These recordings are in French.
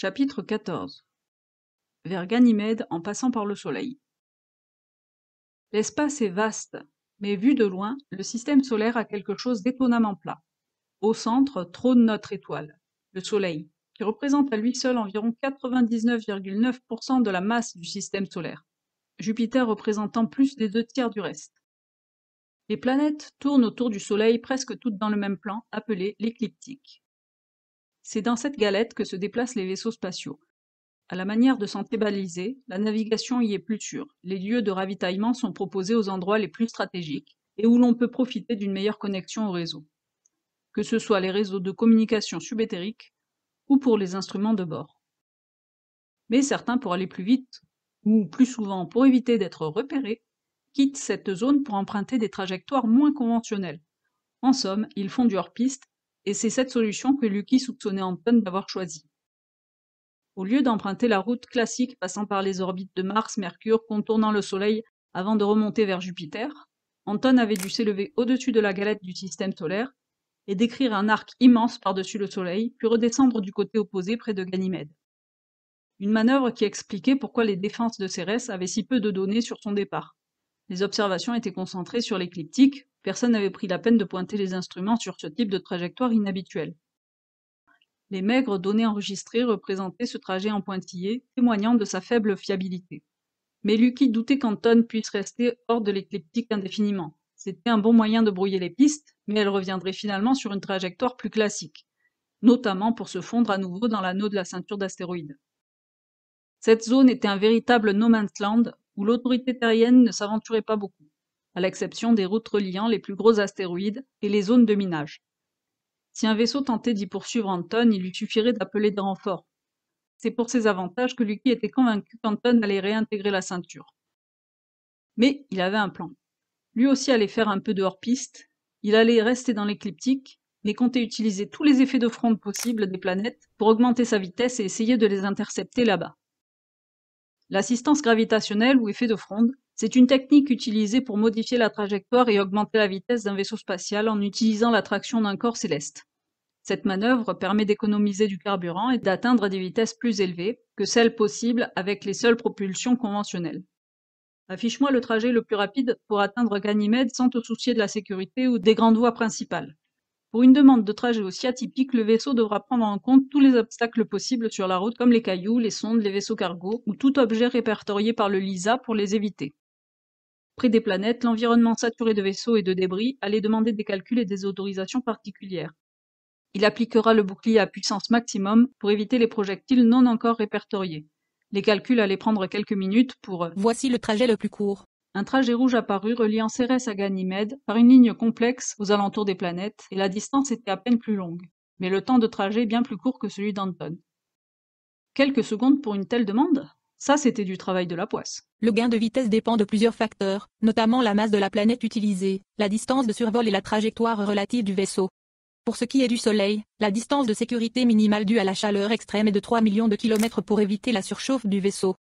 Chapitre 14. Vers Ganymède en passant par le Soleil. L'espace est vaste, mais vu de loin, le système solaire a quelque chose d'étonnamment plat. Au centre trône notre étoile, le Soleil, qui représente à lui seul environ 99,9% de la masse du système solaire, Jupiter représentant plus des 2 tiers du reste. Les planètes tournent autour du Soleil presque toutes dans le même plan, appelé l'écliptique. C'est dans cette galette que se déplacent les vaisseaux spatiaux. À la manière de sentiers balisés, la navigation y est plus sûre. Les lieux de ravitaillement sont proposés aux endroits les plus stratégiques et où l'on peut profiter d'une meilleure connexion au réseau, que ce soit les réseaux de communication subéthériques ou pour les instruments de bord. Mais certains, pour aller plus vite, ou plus souvent pour éviter d'être repérés, quittent cette zone pour emprunter des trajectoires moins conventionnelles. En somme, ils font du hors-piste, et c'est cette solution que Lucky soupçonnait Anton d'avoir choisie. Au lieu d'emprunter la route classique passant par les orbites de Mars, Mercure, contournant le Soleil avant de remonter vers Jupiter, Anton avait dû s'élever au-dessus de la galette du système solaire et décrire un arc immense par-dessus le Soleil, puis redescendre du côté opposé près de Ganymède. Une manœuvre qui expliquait pourquoi les défenses de Cérès avaient si peu de données sur son départ. Les observations étaient concentrées sur l'écliptique, personne n'avait pris la peine de pointer les instruments sur ce type de trajectoire inhabituelle. Les maigres données enregistrées représentaient ce trajet en pointillé, témoignant de sa faible fiabilité. Mais Lucky doutait qu'Anton puisse rester hors de l'écliptique indéfiniment. C'était un bon moyen de brouiller les pistes, mais elle reviendrait finalement sur une trajectoire plus classique, notamment pour se fondre à nouveau dans l'anneau de la ceinture d'astéroïdes. Cette zone était un véritable no man's land où l'autorité terrienne ne s'aventurait pas beaucoup, à l'exception des routes reliant les plus gros astéroïdes et les zones de minage. Si un vaisseau tentait d'y poursuivre Anton, il lui suffirait d'appeler des renforts. C'est pour ces avantages que Lucky était convaincu qu'Anton allait réintégrer la ceinture. Mais il avait un plan. Lui aussi allait faire un peu de hors-piste, il allait rester dans l'écliptique, mais comptait utiliser tous les effets de fronde possibles des planètes pour augmenter sa vitesse et essayer de les intercepter là-bas. L'assistance gravitationnelle ou effet de fronde, c'est une technique utilisée pour modifier la trajectoire et augmenter la vitesse d'un vaisseau spatial en utilisant l'attraction d'un corps céleste. Cette manœuvre permet d'économiser du carburant et d'atteindre des vitesses plus élevées que celles possibles avec les seules propulsions conventionnelles. Affiche-moi le trajet le plus rapide pour atteindre Ganymède sans te soucier de la sécurité ou des grandes voies principales. Pour une demande de trajet aussi atypique, le vaisseau devra prendre en compte tous les obstacles possibles sur la route comme les cailloux, les sondes, les vaisseaux cargo ou tout objet répertorié par le LISA pour les éviter. Près des planètes, l'environnement saturé de vaisseaux et de débris allait demander des calculs et des autorisations particulières. Il appliquera le bouclier à puissance maximum pour éviter les projectiles non encore répertoriés. Les calculs allaient prendre quelques minutes pour Voici le trajet le plus court. Un trajet rouge apparut reliant Cérès à Ganymède par une ligne complexe aux alentours des planètes, et la distance était à peine plus longue, mais le temps de trajet bien plus court que celui d'Anton. Quelques secondes pour une telle demande? Ça, c'était du travail de la poisse. Le gain de vitesse dépend de plusieurs facteurs, notamment la masse de la planète utilisée, la distance de survol et la trajectoire relative du vaisseau. Pour ce qui est du Soleil, la distance de sécurité minimale due à la chaleur extrême est de 3 millions de kilomètres pour éviter la surchauffe du vaisseau.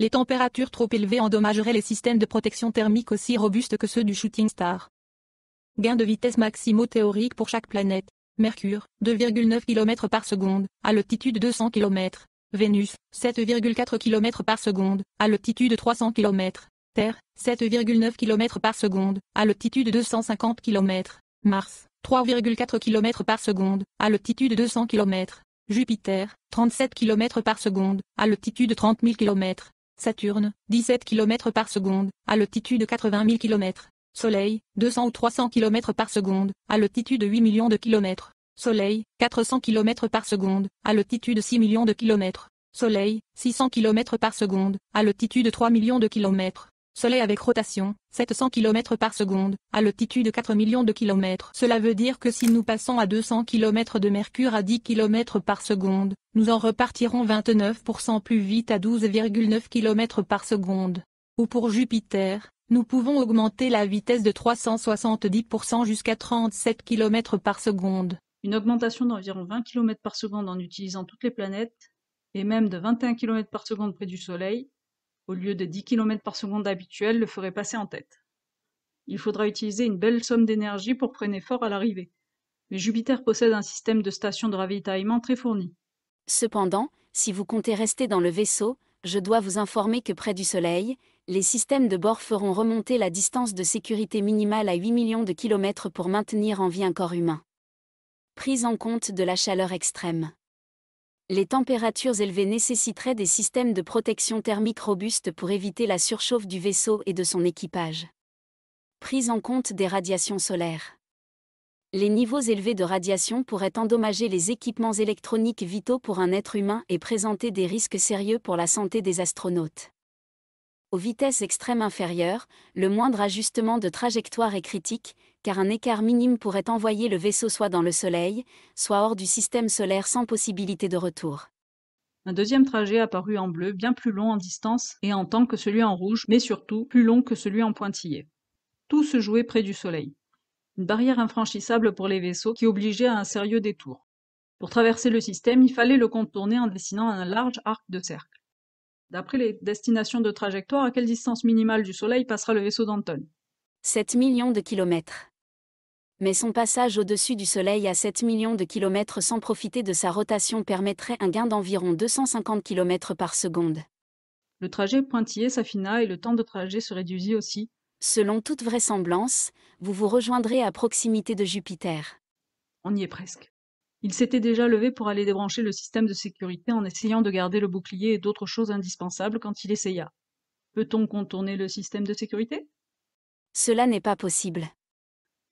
Les températures trop élevées endommageraient les systèmes de protection thermique aussi robustes que ceux du Shooting Star. Gain de vitesse maximaux théorique pour chaque planète. Mercure, 2,9 km par seconde, à l'altitude 200 km. Vénus, 7,4 km par seconde, à l'altitude 300 km. Terre, 7,9 km par seconde, à l'altitude 250 km. Mars, 3,4 km par seconde, à l'altitude 200 km. Jupiter, 37 km par seconde, à l'altitude 30 000 km. Saturne, 17 km par seconde, à l'altitude 80 000 km. Soleil, 200 ou 300 km par seconde, à l'altitude 8 millions de kilomètres. Soleil, 400 km par seconde, à l'altitude 6 millions de kilomètres. Soleil, 600 km par seconde, à l'altitude 3 millions de kilomètres. Soleil avec rotation, 700 km par seconde, à l'altitude 4 millions de kilomètres. Cela veut dire que si nous passons à 200 km de Mercure à 10 km par seconde, nous en repartirons 29% plus vite à 12,9 km par seconde. Ou pour Jupiter, nous pouvons augmenter la vitesse de 370% jusqu'à 37 km par seconde. Une augmentation d'environ 20 km par seconde en utilisant toutes les planètes, et même de 21 km par seconde près du Soleil, au lieu de 10 km par seconde habituel, le ferait passer en tête. Il faudra utiliser une belle somme d'énergie pour freiner fort à l'arrivée. Mais Jupiter possède un système de stations de ravitaillement très fourni. Cependant, si vous comptez rester dans le vaisseau, je dois vous informer que près du Soleil, les systèmes de bord feront remonter la distance de sécurité minimale à 8 millions de kilomètres pour maintenir en vie un corps humain. Prise en compte de la chaleur extrême. Les températures élevées nécessiteraient des systèmes de protection thermique robustes pour éviter la surchauffe du vaisseau et de son équipage. Prise en compte des radiations solaires. Les niveaux élevés de radiation pourraient endommager les équipements électroniques vitaux pour un être humain et présenter des risques sérieux pour la santé des astronautes. Aux vitesses extrêmes inférieures, le moindre ajustement de trajectoire est critique, car un écart minime pourrait envoyer le vaisseau soit dans le Soleil, soit hors du système solaire sans possibilité de retour. Un deuxième trajet apparut en bleu, bien plus long en distance et en temps que celui en rouge, mais surtout plus long que celui en pointillé. Tout se jouait près du Soleil. Une barrière infranchissable pour les vaisseaux qui obligeait à un sérieux détour. Pour traverser le système, il fallait le contourner en dessinant un large arc de cercle. D'après les destinations de trajectoire, à quelle distance minimale du Soleil passera le vaisseau d'Anton? 7 millions de kilomètres. Mais son passage au-dessus du Soleil à 7 millions de kilomètres sans profiter de sa rotation permettrait un gain d'environ 250 km par seconde. Le trajet pointillé s'affina et le temps de trajet se réduisit aussi. Selon toute vraisemblance, vous vous rejoindrez à proximité de Jupiter. On y est presque. Il s'était déjà levé pour aller débrancher le système de sécurité en essayant de garder le bouclier et d'autres choses indispensables quand il essaya. Peut-on contourner le système de sécurité? Cela n'est pas possible.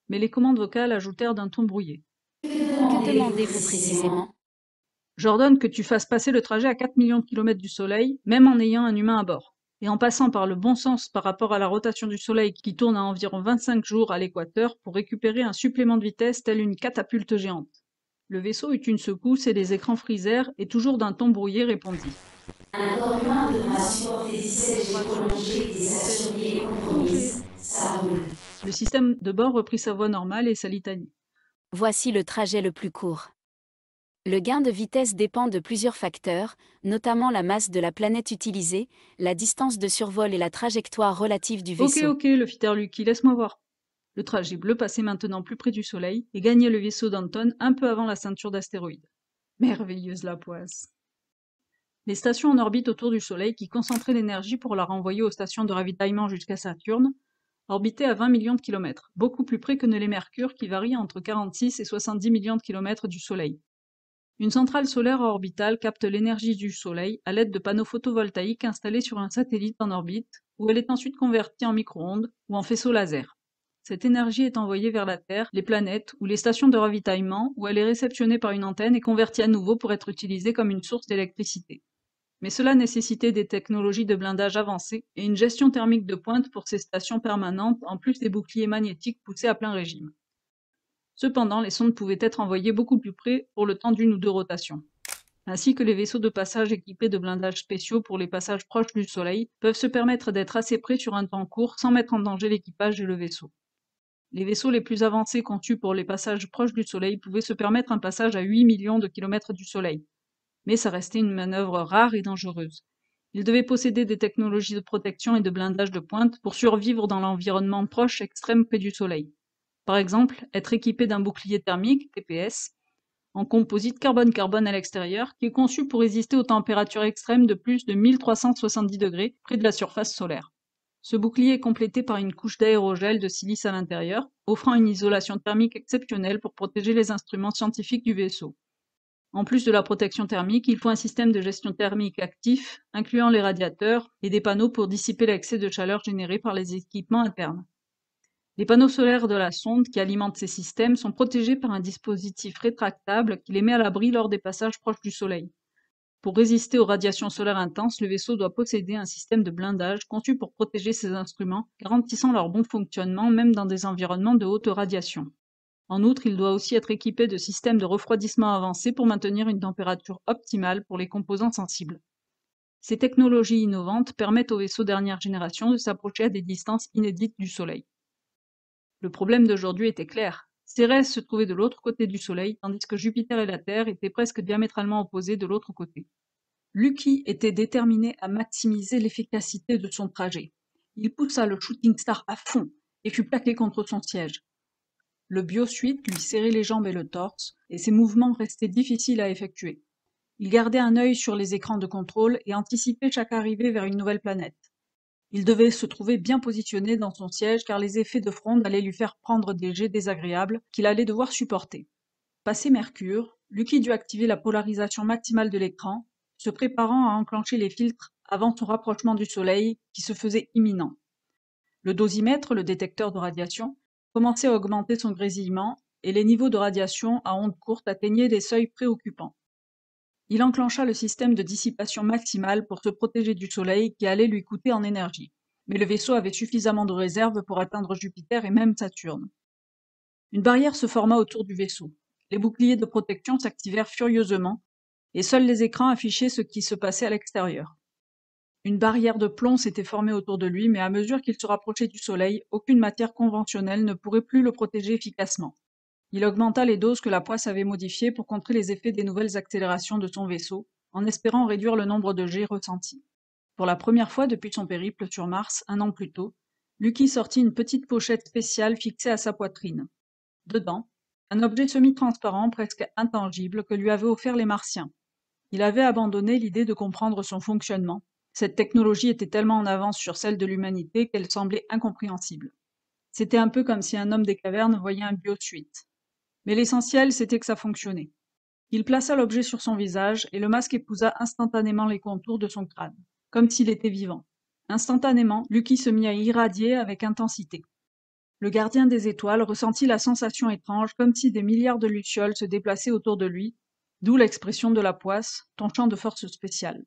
Mais les commandes vocales ajoutèrent d'un ton brouillé. Que demandez-vous précisément? J'ordonne que tu fasses passer le trajet à 4 millions de kilomètres du Soleil, même en ayant un humain à bord. Et en passant par le bon sens par rapport à la rotation du Soleil qui tourne à environ 25 jours à l'équateur pour récupérer un supplément de vitesse tel une catapulte géante. Le vaisseau eut une secousse et les écrans frisèrent et toujours d'un ton brouillé répondit. Un corps humain devra supporter 17 G prolongés et des assurés compromises. Ça roule. Le système de bord reprit sa voix normale et sa litanie. Voici le trajet le plus court. Le gain de vitesse dépend de plusieurs facteurs, notamment la masse de la planète utilisée, la distance de survol et la trajectoire relative du vaisseau. Ok, le fit Lucky, laisse-moi voir. Le trajet bleu passait maintenant plus près du Soleil et gagnait le vaisseau d'Anton un peu avant la ceinture d'astéroïdes. Merveilleuse la poisse. Les stations en orbite autour du Soleil qui concentraient l'énergie pour la renvoyer aux stations de ravitaillement jusqu'à Saturne orbitaient à 20 millions de kilomètres, beaucoup plus près que ne l'est Mercure qui varie entre 46 et 70 millions de kilomètres du Soleil. Une centrale solaire orbitale capte l'énergie du Soleil à l'aide de panneaux photovoltaïques installés sur un satellite en orbite, où elle est ensuite convertie en micro-ondes ou en faisceau laser. Cette énergie est envoyée vers la Terre, les planètes ou les stations de ravitaillement, où elle est réceptionnée par une antenne et convertie à nouveau pour être utilisée comme une source d'électricité. Mais cela nécessitait des technologies de blindage avancées et une gestion thermique de pointe pour ces stations permanentes, en plus des boucliers magnétiques poussés à plein régime. Cependant, les sondes pouvaient être envoyées beaucoup plus près pour le temps d'une ou deux rotations. Ainsi que les vaisseaux de passage équipés de blindages spéciaux pour les passages proches du Soleil peuvent se permettre d'être assez près sur un temps court sans mettre en danger l'équipage et le vaisseau. Les vaisseaux les plus avancés conçus pour les passages proches du Soleil pouvaient se permettre un passage à 8 millions de kilomètres du Soleil. Mais ça restait une manœuvre rare et dangereuse. Ils devaient posséder des technologies de protection et de blindage de pointe pour survivre dans l'environnement proche extrême près du Soleil. Par exemple, être équipé d'un bouclier thermique, TPS, en composite carbone-carbone à l'extérieur, qui est conçu pour résister aux températures extrêmes de plus de 1370 degrés près de la surface solaire. Ce bouclier est complété par une couche d'aérogel de silice à l'intérieur, offrant une isolation thermique exceptionnelle pour protéger les instruments scientifiques du vaisseau. En plus de la protection thermique, il faut un système de gestion thermique actif, incluant les radiateurs et des panneaux pour dissiper l'excès de chaleur généré par les équipements internes. Les panneaux solaires de la sonde qui alimentent ces systèmes sont protégés par un dispositif rétractable qui les met à l'abri lors des passages proches du Soleil. Pour résister aux radiations solaires intenses, le vaisseau doit posséder un système de blindage conçu pour protéger ses instruments, garantissant leur bon fonctionnement même dans des environnements de haute radiation. En outre, il doit aussi être équipé de systèmes de refroidissement avancés pour maintenir une température optimale pour les composants sensibles. Ces technologies innovantes permettent aux vaisseaux dernière génération de s'approcher à des distances inédites du Soleil. Le problème d'aujourd'hui était clair. Cérès se trouvait de l'autre côté du Soleil, tandis que Jupiter et la Terre étaient presque diamétralement opposés de l'autre côté. Lucky était déterminé à maximiser l'efficacité de son trajet. Il poussa le Shooting Star à fond et fut plaqué contre son siège. Le biosuite lui serrait les jambes et le torse, et ses mouvements restaient difficiles à effectuer. Il gardait un œil sur les écrans de contrôle et anticipait chaque arrivée vers une nouvelle planète. Il devait se trouver bien positionné dans son siège car les effets de fronde allaient lui faire prendre des jets désagréables qu'il allait devoir supporter. Passé Mercure, Lucky dut activer la polarisation maximale de l'écran, se préparant à enclencher les filtres avant son rapprochement du Soleil qui se faisait imminent. Le dosimètre, le détecteur de radiation, commençait à augmenter son grésillement et les niveaux de radiation à ondes courtes atteignaient des seuils préoccupants. Il enclencha le système de dissipation maximale pour se protéger du Soleil qui allait lui coûter en énergie. Mais le vaisseau avait suffisamment de réserve pour atteindre Jupiter et même Saturne. Une barrière se forma autour du vaisseau. Les boucliers de protection s'activèrent furieusement et seuls les écrans affichaient ce qui se passait à l'extérieur. Une barrière de plomb s'était formée autour de lui, mais à mesure qu'il se rapprochait du Soleil, aucune matière conventionnelle ne pourrait plus le protéger efficacement. Il augmenta les doses que la poisse avait modifiées pour contrer les effets des nouvelles accélérations de son vaisseau, en espérant réduire le nombre de jets ressentis. Pour la première fois depuis son périple sur Mars, un an plus tôt, Lucky sortit une petite pochette spéciale fixée à sa poitrine. Dedans, un objet semi-transparent presque intangible que lui avaient offert les Martiens. Il avait abandonné l'idée de comprendre son fonctionnement. Cette technologie était tellement en avance sur celle de l'humanité qu'elle semblait incompréhensible. C'était un peu comme si un homme des cavernes voyait un biosuite. Mais l'essentiel, c'était que ça fonctionnait. Il plaça l'objet sur son visage et le masque épousa instantanément les contours de son crâne, comme s'il était vivant. Instantanément, Lucky se mit à irradier avec intensité. Le gardien des étoiles ressentit la sensation étrange, comme si des milliards de lucioles se déplaçaient autour de lui, d'où l'expression de la poisse, ton champ de force spéciale.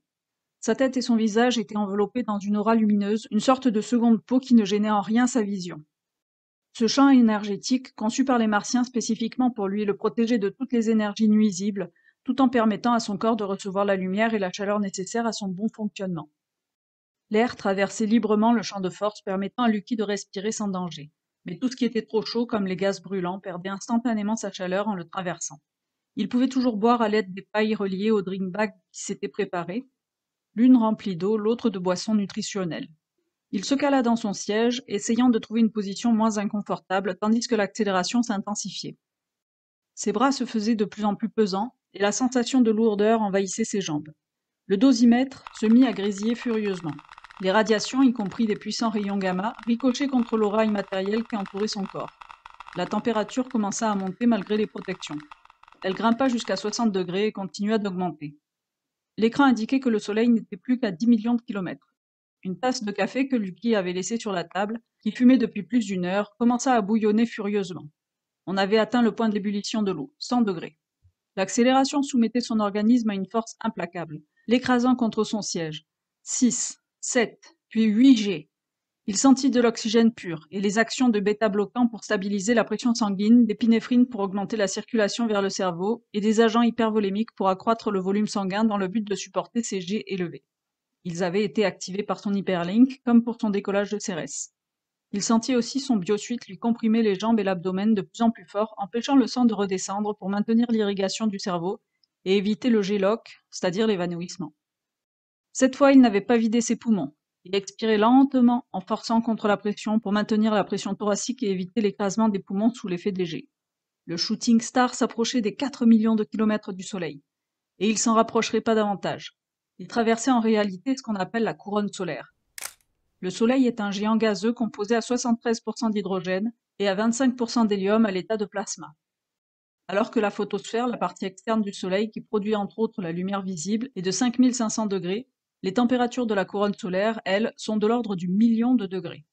Sa tête et son visage étaient enveloppés dans une aura lumineuse, une sorte de seconde peau qui ne gênait en rien sa vision. Ce champ énergétique, conçu par les Martiens spécifiquement pour lui, le protégeait de toutes les énergies nuisibles, tout en permettant à son corps de recevoir la lumière et la chaleur nécessaires à son bon fonctionnement. L'air traversait librement le champ de force, permettant à Lucky de respirer sans danger. Mais tout ce qui était trop chaud, comme les gaz brûlants, perdait instantanément sa chaleur en le traversant. Il pouvait toujours boire à l'aide des pailles reliées au drink bag qui s'était préparé, l'une remplie d'eau, l'autre de boissons nutritionnelles. Il se cala dans son siège, essayant de trouver une position moins inconfortable, tandis que l'accélération s'intensifiait. Ses bras se faisaient de plus en plus pesants, et la sensation de lourdeur envahissait ses jambes. Le dosimètre se mit à grésiller furieusement. Les radiations, y compris des puissants rayons gamma, ricochaient contre l'aura immatérielle qui entourait son corps. La température commença à monter malgré les protections. Elle grimpa jusqu'à 60 degrés et continua d'augmenter. L'écran indiquait que le Soleil n'était plus qu'à 10 millions de kilomètres. Une tasse de café que Lucky avait laissée sur la table, qui fumait depuis plus d'une heure, commença à bouillonner furieusement. On avait atteint le point d'ébullition de l'eau, 100 degrés. L'accélération soumettait son organisme à une force implacable, l'écrasant contre son siège. 6, 7, puis 8 G. Il sentit de l'oxygène pur et les actions de bêta-bloquants pour stabiliser la pression sanguine, d'épinéphrine pour augmenter la circulation vers le cerveau et des agents hypervolémiques pour accroître le volume sanguin dans le but de supporter ces G élevés. Ils avaient été activés par son hyperlink, comme pour son décollage de Cérès. Il sentit aussi son biosuite lui comprimer les jambes et l'abdomen de plus en plus fort, empêchant le sang de redescendre pour maintenir l'irrigation du cerveau et éviter le G-lock, c'est-à-dire l'évanouissement. Cette fois, il n'avait pas vidé ses poumons. Il expirait lentement en forçant contre la pression pour maintenir la pression thoracique et éviter l'écrasement des poumons sous l'effet des G. Le Shooting Star s'approchait des 4 millions de kilomètres du Soleil. Et il s'en rapprocherait pas davantage. Il traversait en réalité ce qu'on appelle la couronne solaire. Le Soleil est un géant gazeux composé à 73% d'hydrogène et à 25% d'hélium à l'état de plasma. Alors que la photosphère, la partie externe du Soleil qui produit entre autres la lumière visible, est de 5500 degrés, les températures de la couronne solaire, elles, sont de l'ordre du million de degrés.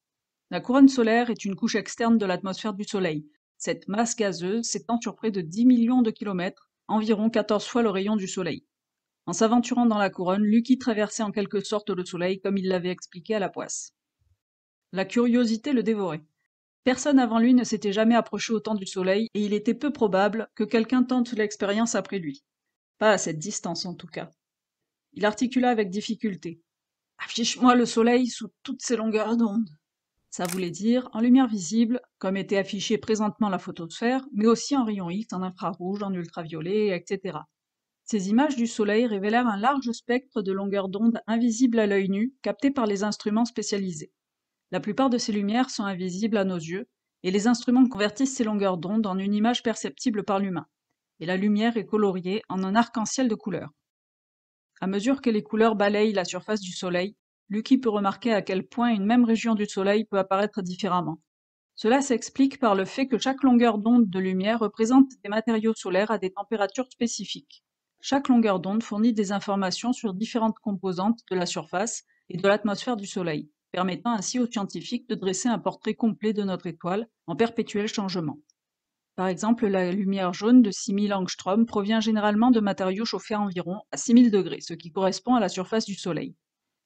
La couronne solaire est une couche externe de l'atmosphère du Soleil. Cette masse gazeuse s'étend sur près de 10 millions de kilomètres, environ 14 fois le rayon du Soleil. En s'aventurant dans la couronne, Lucky traversait en quelque sorte le Soleil comme il l'avait expliqué à la poisse. La curiosité le dévorait. Personne avant lui ne s'était jamais approché autant du Soleil et il était peu probable que quelqu'un tente l'expérience après lui. Pas à cette distance en tout cas. Il articula avec difficulté. « Affiche-moi le Soleil sous toutes ses longueurs d'onde. » Ça voulait dire en lumière visible, comme était affichée présentement la photosphère, mais aussi en rayons X, en infrarouge, en ultraviolet, etc. Ces images du Soleil révélèrent un large spectre de longueurs d'onde invisibles à l'œil nu, captées par les instruments spécialisés. La plupart de ces lumières sont invisibles à nos yeux, et les instruments convertissent ces longueurs d'onde en une image perceptible par l'humain. Et la lumière est coloriée en un arc-en-ciel de couleurs. À mesure que les couleurs balayent la surface du Soleil, Lucky peut remarquer à quel point une même région du Soleil peut apparaître différemment. Cela s'explique par le fait que chaque longueur d'onde de lumière représente des matériaux solaires à des températures spécifiques. Chaque longueur d'onde fournit des informations sur différentes composantes de la surface et de l'atmosphère du Soleil, permettant ainsi aux scientifiques de dresser un portrait complet de notre étoile en perpétuel changement. Par exemple, la lumière jaune de 6000 angstroms provient généralement de matériaux chauffés à environ à 6000 degrés, ce qui correspond à la surface du Soleil.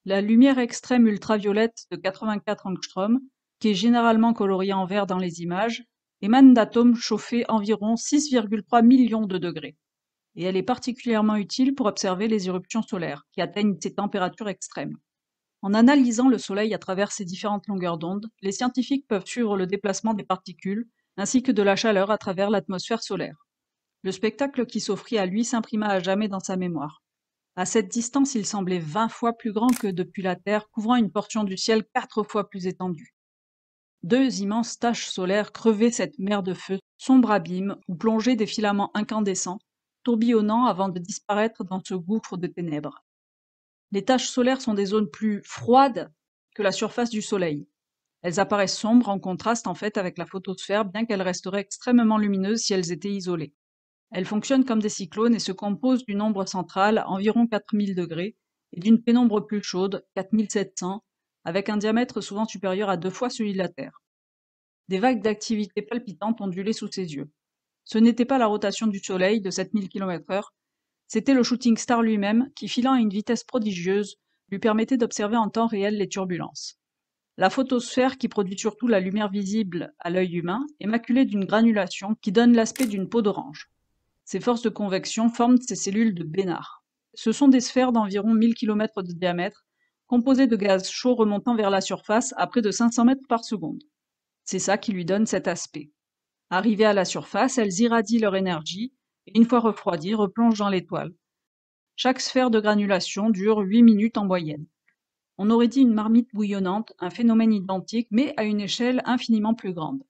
La lumière extrême ultraviolette de 84 angstroms, qui est généralement coloriée en vert dans les images, émane d'atomes chauffés environ 6,3 millions de degrés. Et elle est particulièrement utile pour observer les éruptions solaires, qui atteignent ces températures extrêmes. En analysant le Soleil à travers ces différentes longueurs d'onde, les scientifiques peuvent suivre le déplacement des particules, ainsi que de la chaleur à travers l'atmosphère solaire. Le spectacle qui s'offrit à lui s'imprima à jamais dans sa mémoire. À cette distance, il semblait 20 fois plus grand que depuis la Terre, couvrant une portion du ciel 4 fois plus étendue. Deux immenses taches solaires crevaient cette mer de feu, sombre abîme où plongeaient des filaments incandescents, tourbillonnant avant de disparaître dans ce gouffre de ténèbres. Les taches solaires sont des zones plus froides que la surface du Soleil. Elles apparaissent sombres en contraste en fait avec la photosphère, bien qu'elles resteraient extrêmement lumineuses si elles étaient isolées. Elles fonctionnent comme des cyclones et se composent d'une ombre centrale, environ 4000 degrés, et d'une pénombre plus chaude, 4700, avec un diamètre souvent supérieur à 2 fois celui de la Terre. Des vagues d'activité palpitantes ondulaient sous ses yeux. Ce n'était pas la rotation du Soleil de 7000 km/h, c'était le shooting star lui-même qui, filant à une vitesse prodigieuse, lui permettait d'observer en temps réel les turbulences. La photosphère, qui produit surtout la lumière visible à l'œil humain, est maculée d'une granulation qui donne l'aspect d'une peau d'orange. Ces forces de convection forment ces cellules de Bénard. Ce sont des sphères d'environ 1000 km de diamètre, composées de gaz chaud remontant vers la surface à près de 500 mètres par seconde. C'est ça qui lui donne cet aspect. Arrivées à la surface, elles irradient leur énergie et, une fois refroidies, replongent dans l'étoile. Chaque sphère de granulation dure 8 minutes en moyenne. On aurait dit une marmite bouillonnante, un phénomène identique, mais à une échelle infiniment plus grande.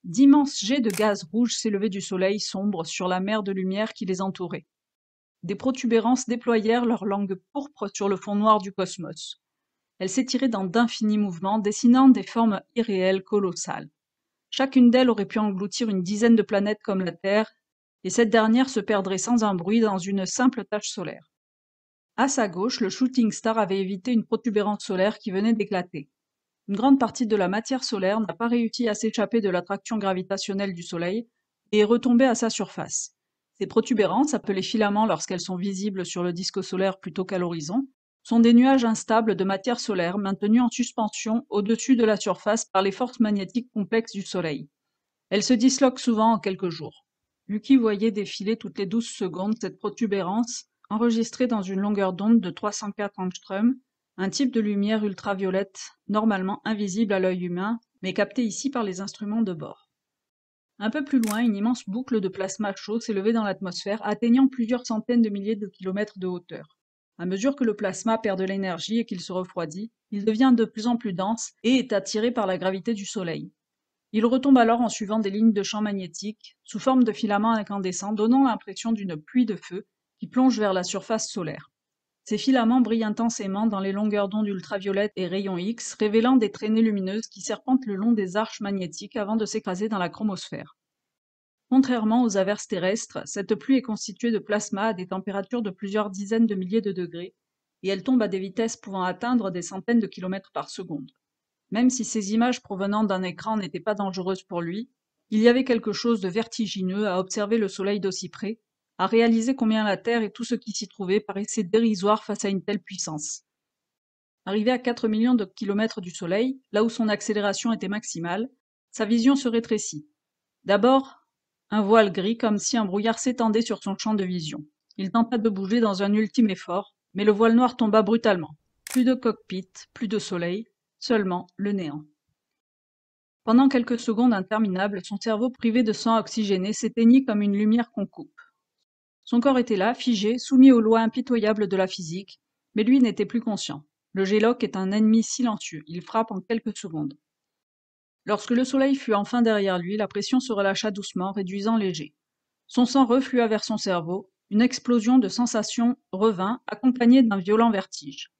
D'immenses jets de gaz rouge s'élevaient du soleil sombre sur la mer de lumière qui les entourait. Des protubérances déployèrent leur langue pourpre sur le fond noir du cosmos. Elles s'étiraient dans d'infinis mouvements, dessinant des formes irréelles colossales. Chacune d'elles aurait pu engloutir une dizaine de planètes comme la Terre, et cette dernière se perdrait sans un bruit dans une simple tache solaire. À sa gauche, le shooting star avait évité une protubérance solaire qui venait d'éclater. Une grande partie de la matière solaire n'a pas réussi à s'échapper de l'attraction gravitationnelle du Soleil et est retombée à sa surface. Ces protubérances, appelées filaments lorsqu'elles sont visibles sur le disque solaire plutôt qu'à l'horizon, sont des nuages instables de matière solaire maintenus en suspension au-dessus de la surface par les forces magnétiques complexes du Soleil. Elles se disloquent souvent en quelques jours. Lucky voyait défiler toutes les 12 secondes cette protubérance enregistrée dans une longueur d'onde de 304 angstroms, un type de lumière ultraviolette normalement invisible à l'œil humain, mais captée ici par les instruments de bord. Un peu plus loin, une immense boucle de plasma chaud s'élevait dans l'atmosphère, atteignant plusieurs centaines de milliers de kilomètres de hauteur. À mesure que le plasma perd de l'énergie et qu'il se refroidit, il devient de plus en plus dense et est attiré par la gravité du Soleil. Il retombe alors en suivant des lignes de champs magnétiques, sous forme de filaments incandescents, donnant l'impression d'une pluie de feu qui plonge vers la surface solaire. Ces filaments brillent intensément dans les longueurs d'onde ultraviolettes et rayons X, révélant des traînées lumineuses qui serpentent le long des arches magnétiques avant de s'écraser dans la chromosphère. Contrairement aux averses terrestres, cette pluie est constituée de plasma à des températures de plusieurs dizaines de milliers de degrés, et elle tombe à des vitesses pouvant atteindre des centaines de kilomètres par seconde. Même si ces images provenant d'un écran n'étaient pas dangereuses pour lui, il y avait quelque chose de vertigineux à observer le Soleil d'aussi près, à réaliser combien la Terre et tout ce qui s'y trouvait paraissaient dérisoires face à une telle puissance. Arrivé à 4 millions de kilomètres du Soleil, là où son accélération était maximale, sa vision se rétrécit. D'abord, un voile gris comme si un brouillard s'étendait sur son champ de vision. Il tenta de bouger dans un ultime effort, mais le voile noir tomba brutalement. Plus de cockpit, plus de soleil, seulement le néant. Pendant quelques secondes interminables, son cerveau privé de sang oxygéné s'éteignit comme une lumière qu'on coupe. Son corps était là, figé, soumis aux lois impitoyables de la physique, mais lui n'était plus conscient. Le Géloc est un ennemi silencieux, il frappe en quelques secondes. Lorsque le soleil fut enfin derrière lui, la pression se relâcha doucement, réduisant léger. Son sang reflua vers son cerveau, Une explosion de sensations revint, accompagnée d'un violent vertige.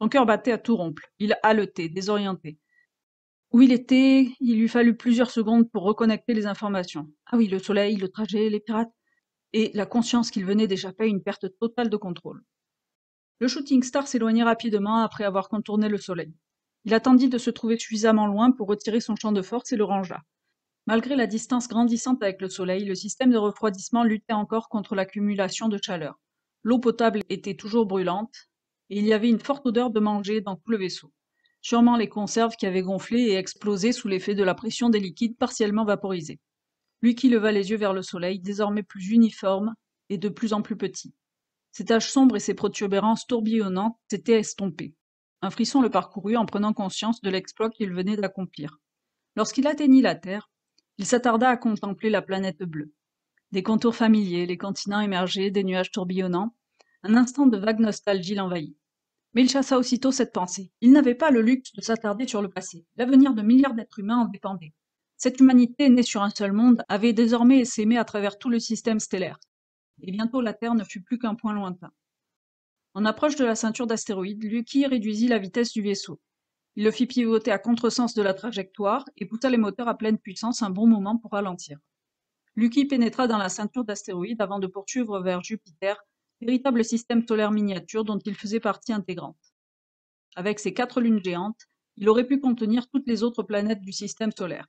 Son cœur battait à tout rompre. Il haletait, désorienté. Où il était, il lui fallut plusieurs secondes pour reconnecter les informations. Ah oui, le soleil, le trajet, les pirates, et la conscience qu'il venait d'échapper à une perte totale de contrôle. Le shooting star s'éloignait rapidement après avoir contourné le soleil. Il attendit de se trouver suffisamment loin pour retirer son champ de force et le rangea. Malgré la distance grandissante avec le soleil, le système de refroidissement luttait encore contre l'accumulation de chaleur. L'eau potable était toujours brûlante, et il y avait une forte odeur de manger dans tout le vaisseau. Sûrement les conserves qui avaient gonflé et explosé sous l'effet de la pression des liquides partiellement vaporisés. Lui qui leva les yeux vers le soleil, désormais plus uniforme et de plus en plus petit. Ses taches sombres et ses protubérances tourbillonnantes s'étaient estompées. Un frisson le parcourut en prenant conscience de l'exploit qu'il venait d'accomplir. Lorsqu'il atteignit la Terre, il s'attarda à contempler la planète bleue. Des contours familiers, les continents émergés, des nuages tourbillonnants. Un instant de vague nostalgie l'envahit. Mais il chassa aussitôt cette pensée. Il n'avait pas le luxe de s'attarder sur le passé. L'avenir de milliards d'êtres humains en dépendait. Cette humanité, née sur un seul monde, avait désormais essaimé à travers tout le système stellaire. Et bientôt la Terre ne fut plus qu'un point lointain. En approche de la ceinture d'astéroïdes, Lucky réduisit la vitesse du vaisseau. Il le fit pivoter à contresens de la trajectoire et poussa les moteurs à pleine puissance un bon moment pour ralentir. Lucky pénétra dans la ceinture d'astéroïdes avant de poursuivre vers Jupiter, véritable système solaire miniature dont il faisait partie intégrante. Avec ses 4 lunes géantes, il aurait pu contenir toutes les autres planètes du système solaire.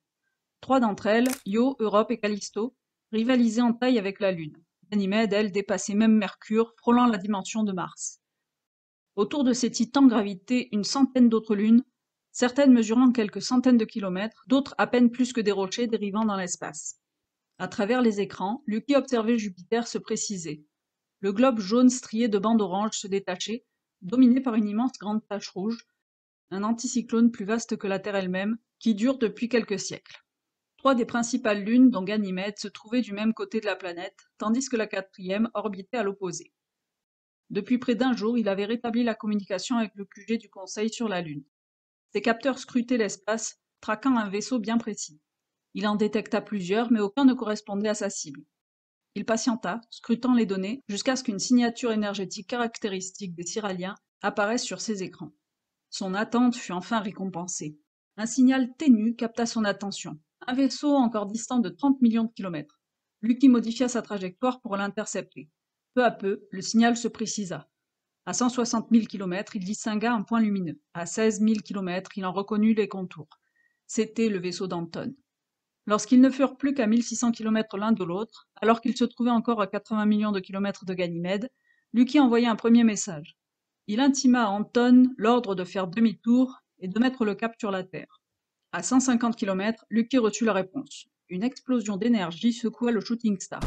3 d'entre elles, Io, Europe et Callisto, rivalisaient en taille avec la Lune. Ganymède, elle, dépassait même Mercure, frôlant la dimension de Mars. Autour de ces titans gravitaient une centaine d'autres lunes, certaines mesurant quelques centaines de kilomètres, d'autres à peine plus que des rochers dérivant dans l'espace. À travers les écrans, Lucky observait Jupiter se préciser. Le globe jaune strié de bandes oranges se détachait, dominé par une immense grande tache rouge, un anticyclone plus vaste que la Terre elle-même, qui dure depuis quelques siècles. 3 des principales lunes, dont Ganymède, se trouvaient du même côté de la planète, tandis que la 4e orbitait à l'opposé. Depuis près d'un jour, il avait rétabli la communication avec le QG du Conseil sur la Lune. Ses capteurs scrutaient l'espace, traquant un vaisseau bien précis. Il en détecta plusieurs, mais aucun ne correspondait à sa cible. Il patienta, scrutant les données, jusqu'à ce qu'une signature énergétique caractéristique des Siraliens apparaisse sur ses écrans. Son attente fut enfin récompensée. Un signal ténu capta son attention. Un vaisseau encore distant de 30 millions de kilomètres. Lucky modifia sa trajectoire pour l'intercepter. Peu à peu, le signal se précisa. À 160 000 km, il distingua un point lumineux. À 16 000 km, il en reconnut les contours. C'était le vaisseau d'Anton. Lorsqu'ils ne furent plus qu'à 1600 km l'un de l'autre, alors qu'ils se trouvaient encore à 80 millions de kilomètres de Ganymède, Lucky envoya un premier message. Il intima à Anton l'ordre de faire demi-tour et de mettre le cap sur la Terre. À 150 km, Lucky reçut la réponse. Une explosion d'énergie secoua le shooting star.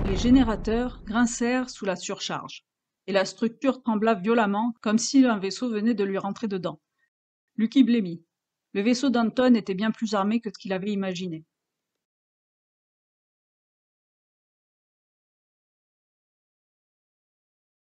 Les générateurs grincèrent sous la surcharge, et la structure trembla violemment comme si un vaisseau venait de lui rentrer dedans. Lucky blêmit. Le vaisseau d'Anton était bien plus armé que ce qu'il avait imaginé.